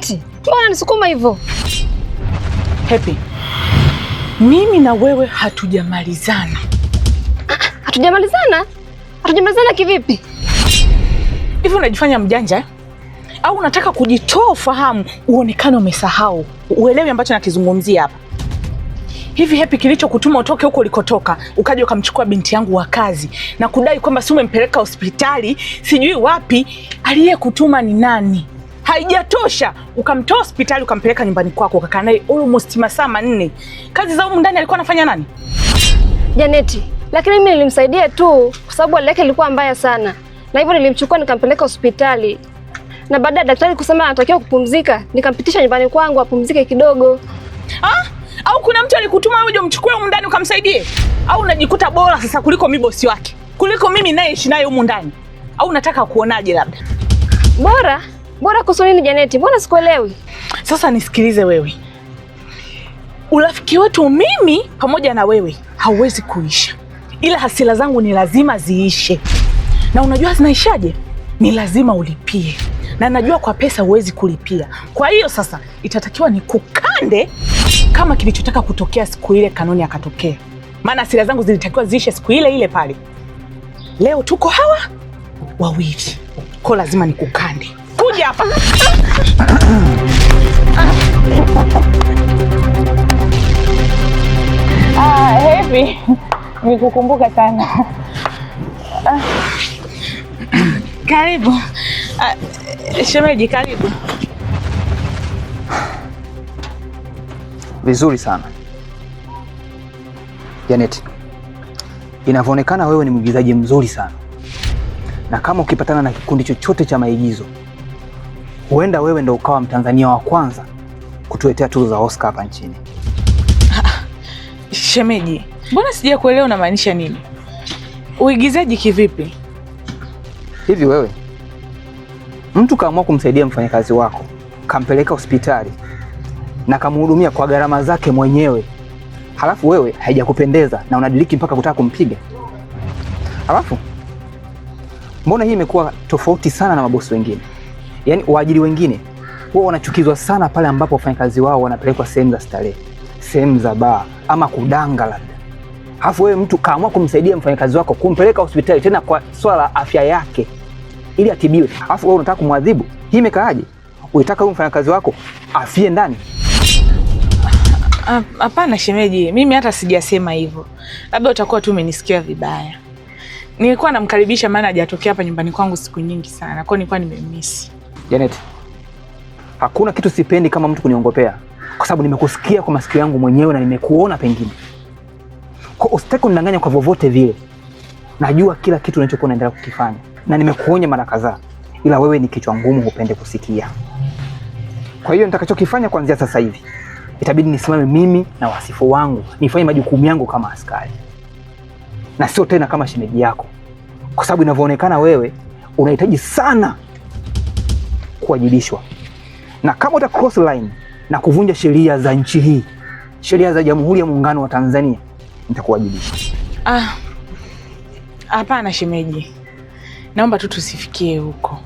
Janeti, mbona unanisukuma hivyo? Happy, mimi na wewe hatujamalizana. Hatujamalizana? Hatujamalizana kivipi? Hivi unajifanya mjanja au unataka kujitoa ufahamu uonekane umesahau uelewe ambacho nakizungumzia hapa? Hivi Happy, kilichokutuma utoke huko ulikotoka ukaja ukamchukua binti yangu wa kazi na kudai kwamba si umempeleka hospitali sijui wapi, aliyekutuma ni nani? Haijatosha ukamtoa hospitali ukampeleka nyumbani kwako ukakaa naye almost masaa 4. Kazi za humu ndani alikuwa anafanya nani? Janeti, lakini mimi nilimsaidia tu kwa sababu hali yake ilikuwa mbaya sana. Na hivyo nilimchukua nikampeleka hospitali. Na baada ya daktari kusema anatakiwa kupumzika, nikampitisha nyumbani kwangu apumzike kidogo. Au kuna mtu alikutuma uje umchukue humu ndani ukamsaidie? Au unajikuta bora sasa kuliko mimi bosi wake? Kuliko mimi naishi naye humu ndani? Au unataka kuonaje labda? Bora kuhusu nini Janeti? Mbona sikuelewi? Sasa nisikilize wewe. Urafiki wetu mimi pamoja na wewe hauwezi kuisha. Ila hasira zangu ni lazima ziishe. Na unajua zinaishaje? Ni lazima ulipie. Na najua kwa pesa huwezi kulipia. Kwa hiyo sasa itatakiwa nikukande kama kilichotaka kutokea siku ile Kanoni akatokea. Maana hasira zangu zilitakiwa ziishe siku ile ile pale. Leo tuko hawa wawili. Kwa lazima nikukande. Kuja hapa. Happy, nikukumbuka sana. Karibu. Shemeji, karibu. Vizuri sana. Janeti, inavyoonekana wewe ni mwigizaji mzuri sana. Na kama ukipatana na kikundi chochote cha maigizo, huenda wewe ndo ukawa Mtanzania wa kwanza kutuletea tuzo za Oscar hapa nchini. Shemeji, mbona sija kuelewa unamaanisha nini? Uigizaji kivipi? Hivi wewe, mtu kaamua kumsaidia mfanyakazi wako, kampeleka hospitali na kamhudumia kwa gharama zake mwenyewe, halafu wewe haijakupendeza na unadiriki mpaka kutaka kumpiga? Halafu mbona hii imekuwa tofauti sana na mabosi wengine? Yaani waajiri wengine wao wanachukizwa sana pale ambapo wafanyakazi wao wanapelekwa sehemu za starehe, sehemu za baa ama kudanga labda. Halafu wewe mtu kaamua kumsaidia mfanyakazi wako, kumpeleka hospitali tena kwa swala la afya yake ili atibiwe. Halafu wewe unataka kumwadhibu. Hii imekaaje? Unataka huyo mfanyakazi wako afie ndani? Hapana shemeji, mimi hata sijasema hivyo. Labda utakuwa tu umenisikia vibaya. Nilikuwa namkaribisha maana hajatokea hapa nyumbani kwangu siku nyingi sana. Kwa nilikuwa nimemiss. Janeti, hakuna kitu sipendi kama mtu kuniongopea, kwa sababu nimekusikia kwa masikio yangu mwenyewe na nimekuona pengine. Kwa usitaki kunidanganya kwa vyovyote vile. Najua kila kitu unachokuwa unaendelea kukifanya na nimekuonya mara kadhaa, ila wewe ni kichwa ngumu, hupende kusikia. Kwa hiyo nitakachokifanya kuanzia sasa hivi, itabidi nisimame mimi na wasifu wangu, nifanye majukumu yangu kama askari na sio tena kama shemeji yako, kwa sababu inavyoonekana wewe unahitaji sana kuwajibishwa. Na kama uta cross line na kuvunja sheria za nchi hii, sheria za Jamhuri ya Muungano wa Tanzania, nitakuwajibisha. Hapana shemeji, naomba tu tusifikie huko.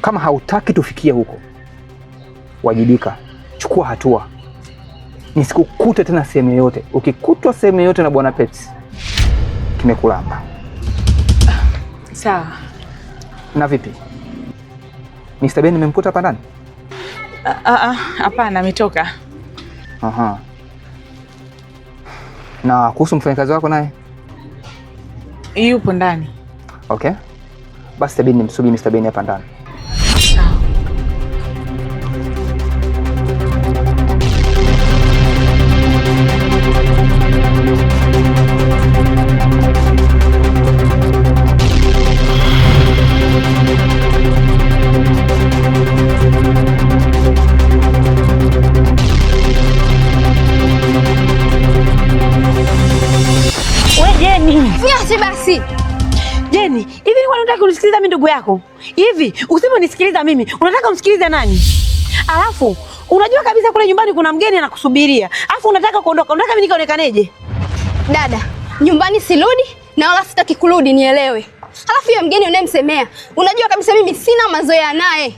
Kama hautaki tufikie huko, wajibika, chukua hatua. Nisikukute tena sehemu yoyote. Ukikutwa sehemu yoyote na Bwana Pepsi, kimekulamba. Sawa. Na vipi? Mr. Ben nimemkuta hapa ndani? Hapana, ametoka. Aha. Na kuhusu mfanyakazi wako naye? Yupo ndani. Okay. Basi tabidi nimsubiri Mr. Ben hapa ndani. Niache basi. Jeni, hivi ni unataka kunisikiliza mimi ndugu yako? Hivi usiponisikiliza mimi, unataka umsikilize nani? Alafu unajua kabisa kule nyumbani kuna mgeni anakusubiria. Alafu unataka kuondoka. Unataka mimi nikaonekaneje? Dada, nyumbani sirudi na wala sitaki kurudi, nielewe. Halafu yule mgeni unayemsemea, unajua kabisa mimi sina mazoea naye.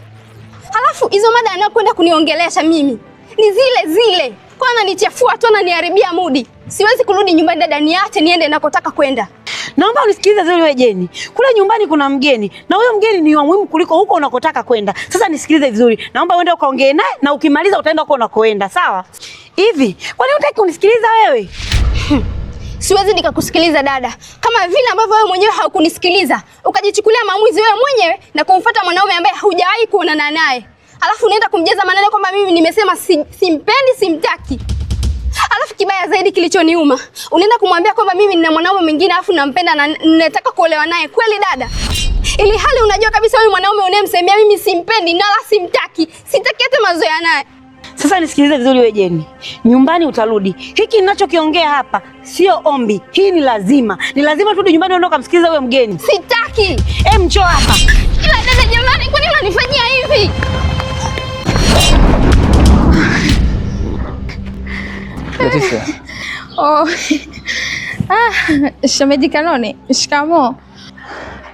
Halafu hizo mada anayokwenda kuniongelesha mimi ni zile zile. Kwa ananichafua tu, ananiharibia mudi. Siwezi kurudi nyumbani dada, niache niende nakotaka kwenda. Naomba unisikilize vizuri wewe Jeni. Kule nyumbani kuna mgeni na huyo mgeni ni wa muhimu kuliko huko unakotaka kwenda. Sasa nisikilize vizuri. Naomba uende ukaongee naye na ukimaliza utaenda huko unakoenda, sawa? Hivi, kwani hutaki unisikiliza wewe? Siwezi nikakusikiliza dada. Kama vile ambavyo wewe mwenyewe haukunisikiliza, ukajichukulia maamuzi wewe mwenyewe na kumfuata mwanaume ambaye hujawahi kuonana naye. Alafu unaenda kumjaza maneno kwamba mimi nimesema simpendi, simtaki. Alafu kibaya zaidi kilichoniuma, unaenda kumwambia kwamba mimi nina mwanaume mwingine alafu nampenda na nataka kuolewa naye. Kweli dada? Ili hali unajua kabisa wewe mwanaume unayemsemea mimi simpendi na la simtaki. Sitaki hata mazoea naye. Sasa nisikilize vizuri wewe Jeni. Nyumbani utarudi. Hiki ninachokiongea hapa sio ombi. Hii ni lazima. Ni lazima turudi nyumbani uondoke kumsikiliza huyo mgeni. Sitaki. Njoo hapa. Ila dada jamani, kwa nini unanifanyia hivi? Leticia. Oh. Shemeji Kanone, shikamoo.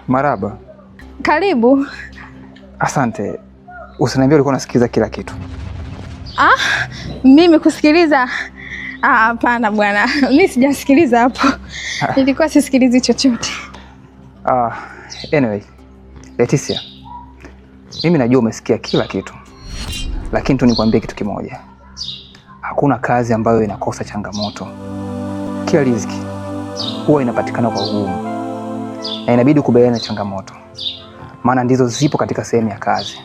Maraba. Karibu. Asante. Usiniambie ulikuwa unasikiliza kila kitu. Mimi kusikiliza? Hapana bwana. Mimi sijasikiliza hapo. Nilikuwa sisikilizi chochote. Anyway, Leticia. Mimi najua umesikia kila kitu. Lakini tu nikwambie kitu kimoja. Hakuna kazi ambayo inakosa changamoto. Kila riziki huwa inapatikana kwa ugumu. Na inabidi kubaliana na changamoto. Maana ndizo zipo katika sehemu ya kazi.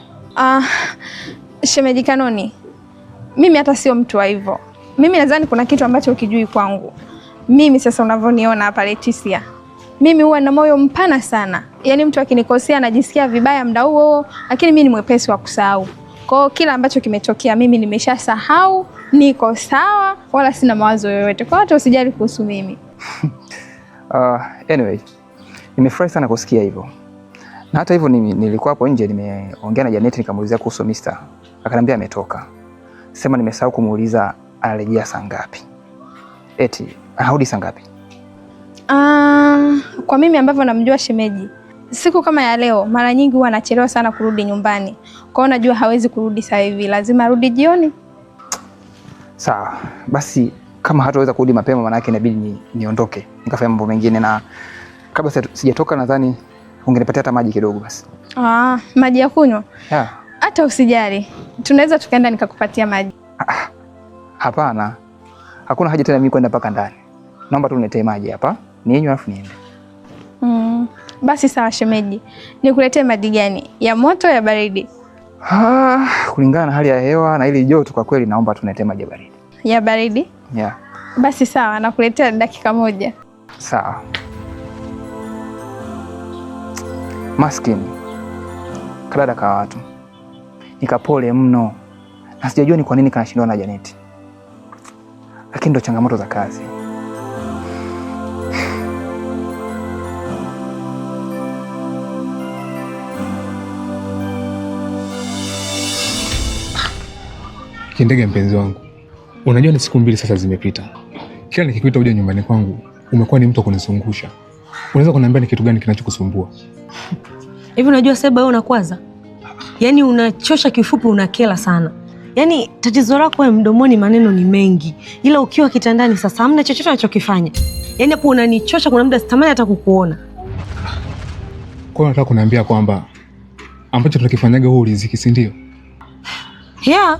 Shemeji Kanoni, mimi hata sio mtu wa hivyo. Mimi nadhani kuna kitu ambacho ukijui kwangu. Mimi sasa unavyoniona hapa Leticia, mimi huwa na moyo mpana sana. Yaani mtu akinikosea najisikia vibaya muda huo, lakini mimi ni mwepesi wa kusahau. Kwa hiyo kila ambacho kimetokea mimi nimeshasahau, niko sawa, wala sina mawazo yoyote. Kwa hiyo usijali kuhusu mimi. Anyway, nimefurahi sana kusikia hivyo. Na hata hivyo nilikuwa hapo nje nimeongea na Janet nikamuulizia kuhusu Mr. Akaniambia ametoka. Sema nimesahau kumuuliza anarejea saa ngapi. Eti, anarudi saa ngapi? Kwa mimi ambavyo namjua shemeji, siku kama ya leo mara nyingi huwa anachelewa sana kurudi nyumbani. Kwa hiyo najua hawezi kurudi saa hivi, lazima arudi jioni. Sawa. Basi kama hataweza kurudi mapema maana yake inabidi niondoke. Nikafanya mambo mengine na kabla sijatoka nadhani ungenipatia hata maji kidogo basi. Maji ya kunywa? Yeah. Hata usijali. Tunaweza tukaenda nikakupatia maji. Hapana. Hakuna haja tena mimi kwenda mpaka ndani. Naomba tu uniletee maji hapa. Ninywe alafu niende. Basi sawa shemeji. Nikuletee maji gani? Ya moto ya baridi? Kulingana na hali ya hewa na ili joto kwa kweli naomba tu uniletee maji ya baridi. Ya baridi? Yeah. Basi sawa, nakuletea dakika moja. Sawa. Maskini. Kadada ka watu. Nikapole mno. Na sijajua ni kwa nini kanashindwa na Janeti. Lakini ndo changamoto za kazi. Kindege mpenzi wangu, unajua ni siku 2 sasa zimepita. Kila nikikuita uje nyumbani kwangu, umekuwa ni mtu wa kunizungusha. Unaweza kuniambia ni kitu gani kinachokusumbua? Hivi unajua Seba wewe unakwaza? Yaani unachosha, kifupi unakela sana. Yaani tatizo lako wewe mdomoni maneno ni mengi. Ila ukiwa kitandani sasa hamna chochote unachokifanya. Yaani hapo unanichosha, kuna muda sitamani hata kukuona. Kwa hiyo nataka kuniambia kwamba ambacho tunakifanyaga huo riziki, si ndio? Yeah.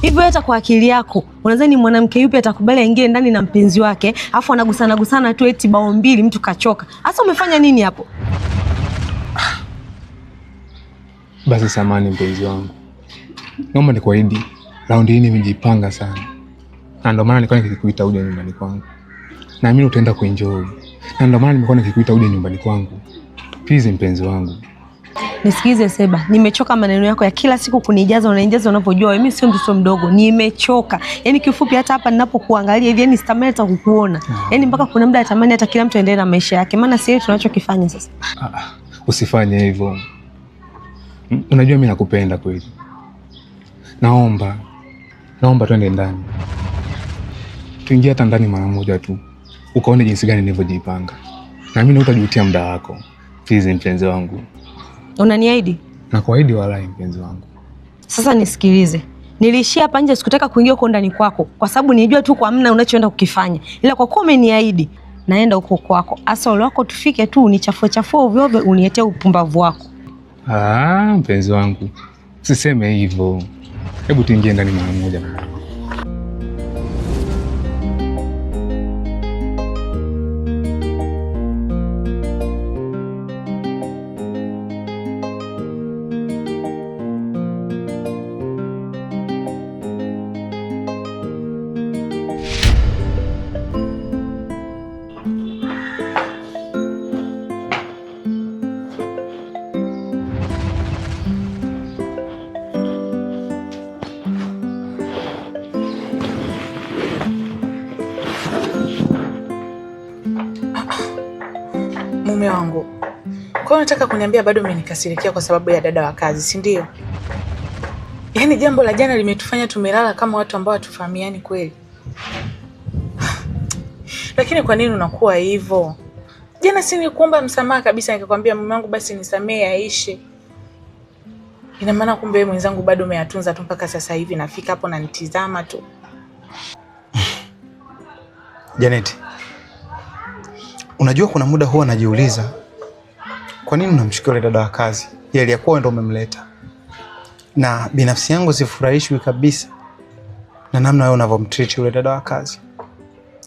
Hivyo hata kwa akili yako, unadhani mwanamke yupi atakubali aingie ndani na mpenzi wake, afu anagusana tu eti bao 2 mtu kachoka. Sasa umefanya nini hapo? Basi samani mpenzi wangu. Naomba nikuahidi, raundi hii nimejipanga sana. Na ndio maana nilikuwa nikikuita uje nyumbani kwangu. Na mimi utaenda kuenjoy. Na ndio maana nimekuwa nikikuita uje nyumbani kwangu. Please mpenzi wangu. Nisikize Seba, nimechoka maneno yako ya kila siku kunijaza, unanijaza unapojua mimi sio mtoto mdogo, nimechoka. Yaani kifupi hata hapa ninapokuangalia hivi yani sitamani hata kukuona. Yaani mpaka kuna muda natamani hata kila mtu aendelee na maisha yake. Maana sisi tunachokifanya sasa. Usifanye hivyo. Unajua mimi nakupenda kweli. Naomba twende ndani. Tuingie hata ndani mara moja tu. Ukaone jinsi gani nilivyojipanga. Na mimi utajutia muda wako. Please mpenzi wangu. Unaniahidi? Nakuahidi walai mpenzi wangu. Sasa nisikilize. Niliishia hapa nje, sikutaka kuingia huko ndani kwako kwa sababu nilijua tu kwa hamna unachoenda kukifanya. Ila kwa kuwa umeniahidi, naenda huko kwako. Asa ole wako tufike tu unichafue ovyo ovyo uniletee upumbavu wako. Mpenzi wangu. Usiseme hivyo. Hebu tuingie ndani mara moja mama. Mume wangu, kwa hiyo nataka kuniambia bado umenikasirikia kwa sababu ya dada wa kazi, si ndio? Yaani jambo la jana limetufanya tumelala kama watu ambao hatufahamiani kweli. Lakini kwa nini unakuwa hivyo? Jana si nikuomba msamaha kabisa, nikakwambia mume wangu basi nisamee aishe. Ina maana kumbe wewe mwenzangu bado umeyatunza tu mpaka sasa hivi nafika hapo na nitizama tu. Janet, unajua kuna muda huwa najiuliza kwa nini unamchukia yule dada wa kazi? Yeye aliyekuwa ndo umemleta. Na binafsi yangu sifurahishwi kabisa na namna wewe unavyomtreat yule dada wa kazi.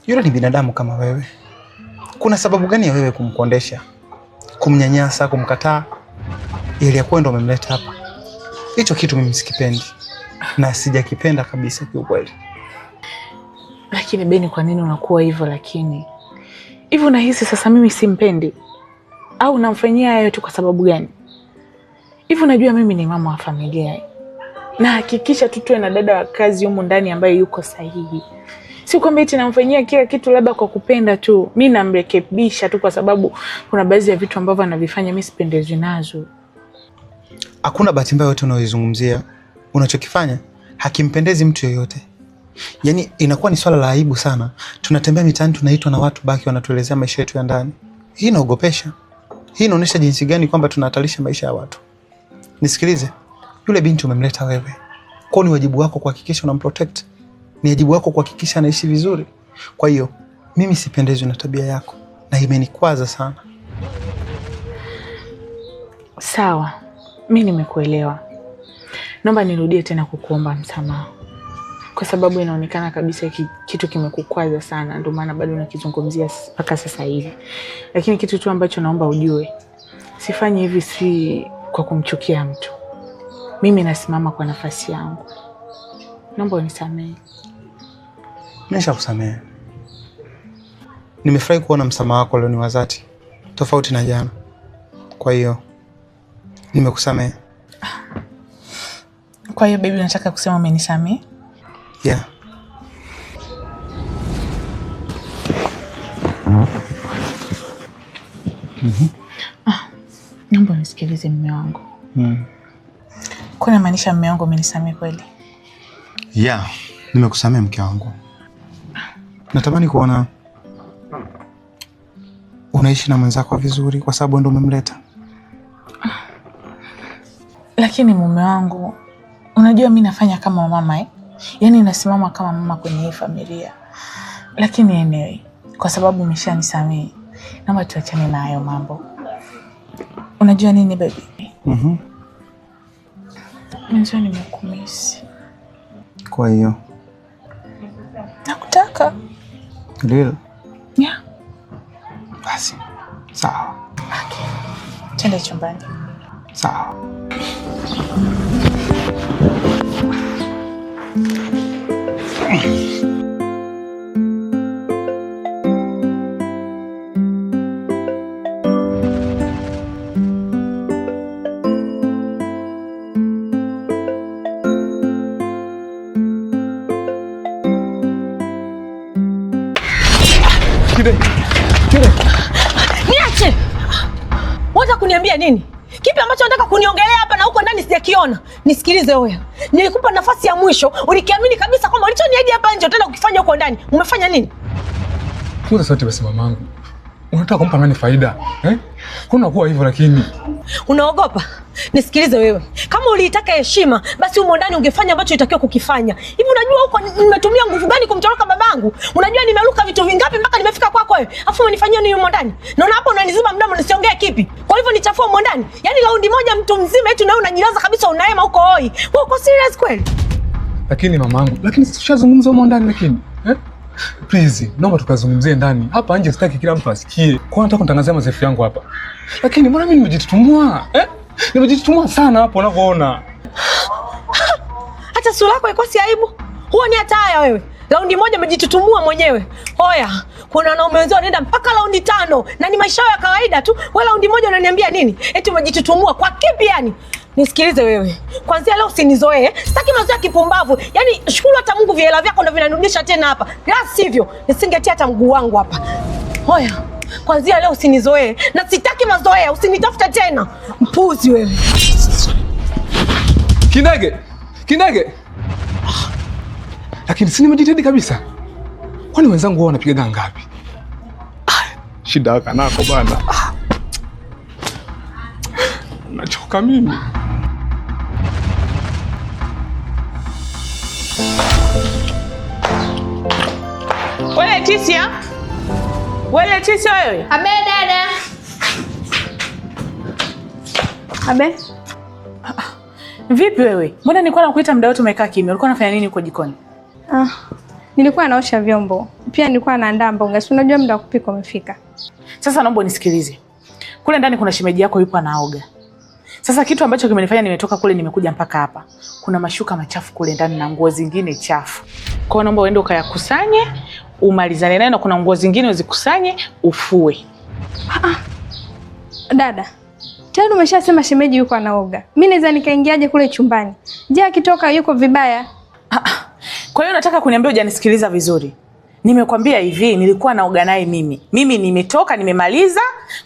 Yule ni binadamu kama wewe. Kuna sababu gani ya wewe kumkondesha, kumnyanyasa, kumkataa? Yeye aliyekuwa ndo umemleta hapa. Hicho kitu mimi sikipendi. Na sijakipenda kabisa kiukweli. Lakini Beni, kwa nini unakuwa hivyo lakini? Hivi unahisi sasa mimi simpendi? Au namfanyia hayo tu kwa sababu gani? Hivi unajua mimi ni mama wa familia. Na hakikisha tu tuwe na dada wa kazi humu ndani ambaye yuko sahihi. Si kwamba eti namfanyia kila kitu labda kwa kupenda tu. Mimi namrekebisha tu kwa sababu kuna baadhi ya vitu ambavyo anavifanya mimi sipendezwi nazo. Hakuna bahati mbaya yote unaoizungumzia. Unachokifanya hakimpendezi mtu yoyote. Yaani inakuwa ni swala la aibu sana. Tunatembea mitaani tunaitwa na watu baki wanatuelezea maisha yetu ya ndani. Hii inaogopesha. Hii inaonyesha jinsi gani kwamba tunahatarisha maisha ya watu. Nisikilize. Yule binti umemleta wewe. Kwa ni wajibu wako kuhakikisha unamprotect. Ni wajibu wako kuhakikisha anaishi vizuri. Kwa hiyo mimi sipendezwi na tabia yako na imenikwaza sana. Sawa. Mimi nimekuelewa. Naomba nirudie tena kukuomba msamaha. Kwa sababu inaonekana kabisa kitu kimekukwaza sana, ndio maana bado nakizungumzia mpaka sasa hivi. Lakini kitu tu ambacho naomba ujue, sifanyi hivi si kwa kumchukia mtu. Mimi nasimama kwa nafasi yangu. Naomba unisamehe. Nimeshakusamehe. Nimefurahi kuona msamaha wako leo ni wa dhati, tofauti na jana. Kwa hiyo nimekusamehe. Kwa hiyo baby, unataka kusema umenisamehe? Yeah. Naomba unisikilize mume wangu. Kuna maanisha mume wangu umenisamehe kweli? Yeah, nimekusamehe mke wangu. Natamani kuona unaishi na mwenzako vizuri kwa sababu ndo umemleta. Lakini mume wangu, unajua mimi nafanya kama mama Yaani nasimama kama mama kwenye hii familia. Lakini anyway, kwa sababu umeshanisamehe, naomba tuachane na hayo mambo. Unajua nini baby? Mwanzo nimekumisi. Kwa hiyo nakutaka. Lil. Yeah. Basi. Sawa. Okay. Twende chumbani. Sawa. Niache! Unataka kuniambia nini? Kipi ambacho unataka kuniongelea hapa na huko ndani sijakiona? Nisikilize wewe. Nilikupa nafasi ya mwisho, ulikiamini kabisa kwamba ulichoniahidi hapa nje utaenda kukifanya huko ndani. Umefanya nini? Kuza sote basi mamangu. Unataka kumpa nani faida? Kuwa hivyo lakini. Unaogopa? Nisikilize wewe. Kama uliitaka heshima, basi humo ndani ungefanya ambacho itakiwa kukifanya. Hivi unajua huko nimetumia nguvu gani kumtoroka babangu? Unajua nimeruka vitu vingapi mpaka nimefika kwako wewe? Afu umenifanyia nini humo ndani? Naona hapo unanizima mdomo nisiongee kipi? Kwa hivyo nichafua humo ndani. Yaani raundi moja mtu mzima eti na wewe unajilaza kabisa unaema huko hoi. Wewe uko serious kweli? Lakini mamangu, lakini tushazungumza humo ndani lakini. Please, naomba tukazungumzie ndani. Hapa nje sitaki kila mtu asikie. Kwa nataka kutangazia mazefu yangu hapa. Lakini mbona mimi nimejitutumua? Nimejitutumua sana hapo unavyoona. Hata sura yako ikosi aibu. Huo ni hataya wewe. Raundi moja umejitutumua mwenyewe. Oya, kuna wanaume wenzao wanaenda mpaka raundi 5 na ni maisha ya kawaida tu. Wewe raundi moja unaniambia nini? Eti umejitutumua kwa kipi yani? Nisikilize wewe. Kwanza leo usinizoee. Sitaki mazoea kipumbavu. Yaani shukuru hata Mungu vihela vyako ndio vinanirudisha tena hapa. La sivyo, nisingetia hata mguu wangu hapa. Oya, kwanza leo usinizoee. Na sitaki mazoea, usinitafute tena. Mpuzi wewe. Kindege. Lakini si nimejitahidi kabisa. Kwani wenzangu wao wanapiga ngapi? Shida kanako bana. Nachoka mimi. Wewe Leticia wewe. Abe dada. Abe. Vipi wewe? Mbona nilikuwa nakuita muda wote umekaa kimya? Ulikuwa unafanya nini huko jikoni? Nilikuwa naosha vyombo. Pia nilikuwa naandaa mboga. Si unajua muda wa kupika umefika. Sasa naomba unisikilize. Kule ndani kuna shemeji yako yupo anaoga. Sasa kitu ambacho kimenifanya nimetoka kule nimekuja mpaka hapa. Kuna mashuka machafu kule ndani na nguo zingine chafu. Kwa hiyo naomba uende ukayakusanye, umalizane naye na kuna nguo zingine uzikusanye, ufue. Dada, tayari umeshasema shemeji yuko anaoga. Mimi naweza nikaingiaje kule chumbani? Je, akitoka yuko vibaya? Kwa hiyo nataka kuniambia hujanisikiliza vizuri. Nimekwambia hivi, nilikuwa naoga naye mimi. Mimi nimetoka, nimemaliza.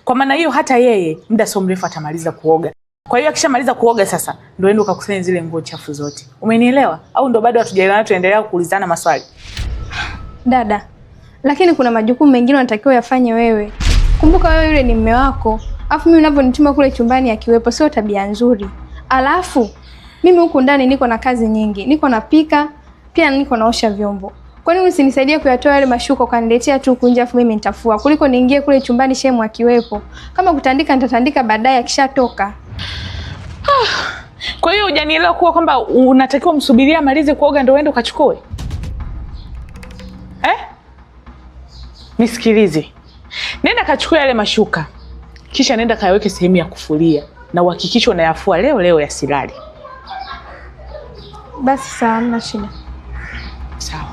Kwa maana hiyo hata yeye muda sio mrefu atamaliza kuoga. Kwa hiyo akishamaliza kuoga sasa ndio ende ukakusanya zile nguo chafu zote. Umenielewa? Au ndio bado hatujaelewana tuendelea kuulizana maswali? Dada, lakini kuna majukumu mengine unatakiwa yafanye wewe. Kumbuka wewe yule ni mume wako. Alafu mimi unavyonituma kule chumbani akiwepo sio tabia nzuri. Alafu mimi huku ndani niko na kazi nyingi. Niko napika, pia niko naosha vyombo. Kwa nini usinisaidie kuyatoa yale mashuka ukaniletea tu kunje afu mimi nitafua? Kuliko niingie kule chumbani shemu akiwepo. Kama kutandika nitatandika baadaye akishatoka. Kwa hiyo hujanielewa kuwa kwamba unatakiwa msubiria amalize kuoga ndio uende ukachukue? Nisikilize. Nenda kachukue yale mashuka. Kisha nenda kayaweke sehemu ya kufulia na uhakikishe unayafua leo yasilali. Basi sawa, hamna shida. Sawa.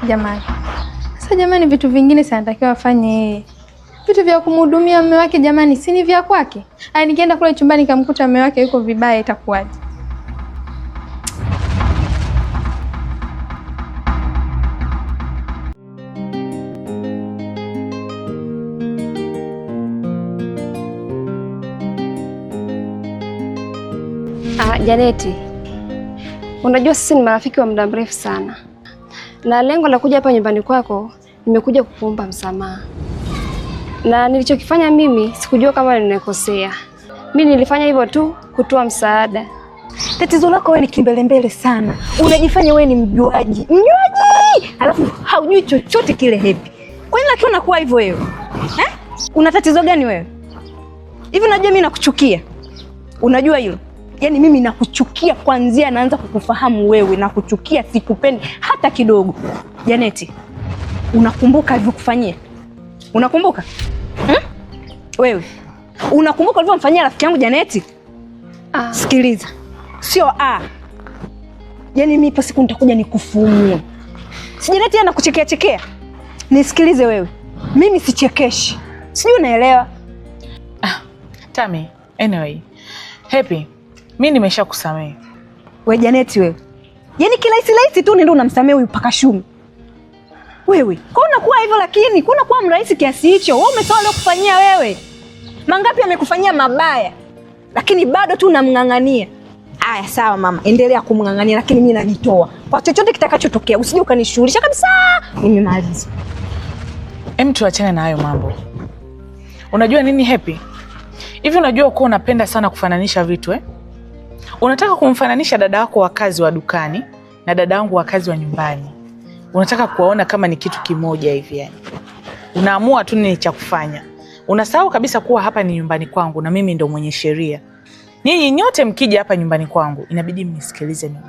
Jamani. Sasa jamani, vitu vingine sanatakiwa afanye yeye. Vitu vya kumhudumia mume wake jamani, si ni vya kwake? Haya, nikienda kule chumbani kamkuta mume wake yuko vibaya itakuwaje? Janeti, unajua sisi ni marafiki wa muda mrefu sana, na lengo la kuja hapa nyumbani kwako nimekuja kukuomba msamaha. Na nilichokifanya mimi sikujua kama ninakosea. Mimi nilifanya hivyo tu kutoa msaada. Tatizo lako wewe ni kimbelembele sana. Unajifanya wewe ni mjuaji. Alafu haujui chochote kile hepi. Kwa nini lakini unakuwa hivyo wewe? Una tatizo gani wewe? Hivi unajua mimi nakuchukia? Unajua hilo? Yaani mimi nakuchukia kuanzia naanza kukufahamu wewe, nakuchukia, sikupendi hata kidogo. Janeti, unakumbuka alivyokufanyia? Unakumbuka? Wewe, unakumbuka alivyomfanyia rafiki yangu Janeti? Sikiliza. Sio yaani mimi ipo siku nitakuja nikufumue. Si Janeti anakuchekea. Nisikilize wewe. Mimi sichekeshi. Sijui unaelewa? Tami, anyway. Happy. Mimi nimeshakusamehe. Wewe Janeti wewe. Yaani kirahisi tu ndio unamsamehe huyu paka Shumi. Wewe, kwa unakuwa hivyo lakini, kwa unakuwa mrahisi kiasi hicho? Wewe umetoa leo kufanyia wewe. Mangapi amekufanyia mabaya? Lakini bado tu unamng'ang'ania. Aya, sawa mama, endelea kumng'ang'ania, lakini mimi najitoa kwa chochote kitakachotokea. Usije ukanishughulisha kabisa, nimemaliza. Tuachane na hayo mambo. Unajua nini Happy? Hivi unajua uko unapenda sana kufananisha vitu Unataka kumfananisha dada wako wa kazi wa dukani na dada wangu wa kazi wa nyumbani. Unataka kuwaona kama ni kitu kimoja hivi yani. Unaamua tu nini cha kufanya. Unasahau kabisa kuwa hapa ni nyumbani kwangu na mimi ndo mwenye sheria. Nyinyi nyote mkija hapa nyumbani kwangu inabidi mnisikilize mimi.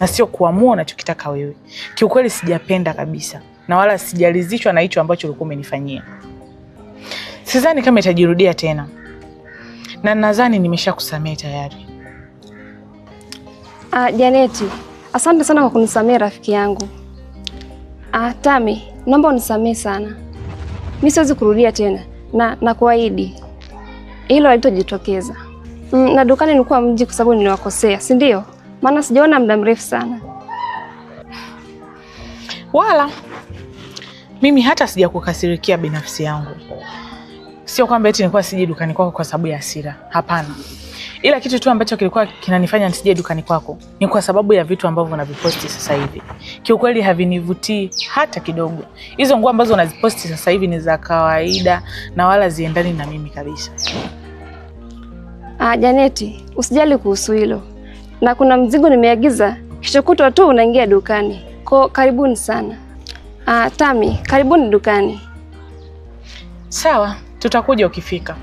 Na sio kuamua unachokitaka wewe. Kiukweli sijapenda kabisa na wala sijalizishwa na hicho ambacho ulikuwa umenifanyia. Sidhani kama itajirudia tena. Na nadhani nimeshakusamehe tayari. Janeti, asante sana kwa kunisamehe rafiki yangu. Tami, naomba unisamehe sana. Mimi siwezi kurudia tena na kuahidi hilo halitojitokeza. Na dukani nilikuwa mji kwa sababu niliwakosea, si ndio? Maana sijaona muda mrefu sana. Wala mimi hata sijakukasirikia binafsi yangu. Sio kwamba eti nilikuwa siji dukani kwako kwa sababu ya hasira. Hapana. Ila kitu tu ambacho kilikuwa kinanifanya nisije dukani kwako ni kwa sababu ya vitu ambavyo unaviposti sasa hivi. Kiukweli havinivutii hata kidogo. Hizo nguo ambazo unaziposti sasa hivi ni za kawaida na wala ziendani na mimi kabisa. Janeti, usijali kuhusu hilo. Na kuna mzigo nimeagiza, kesho kutwa tu unaingia dukani. Kwa karibuni sana. Tami, karibuni dukani. Sawa, tutakuja ukifika.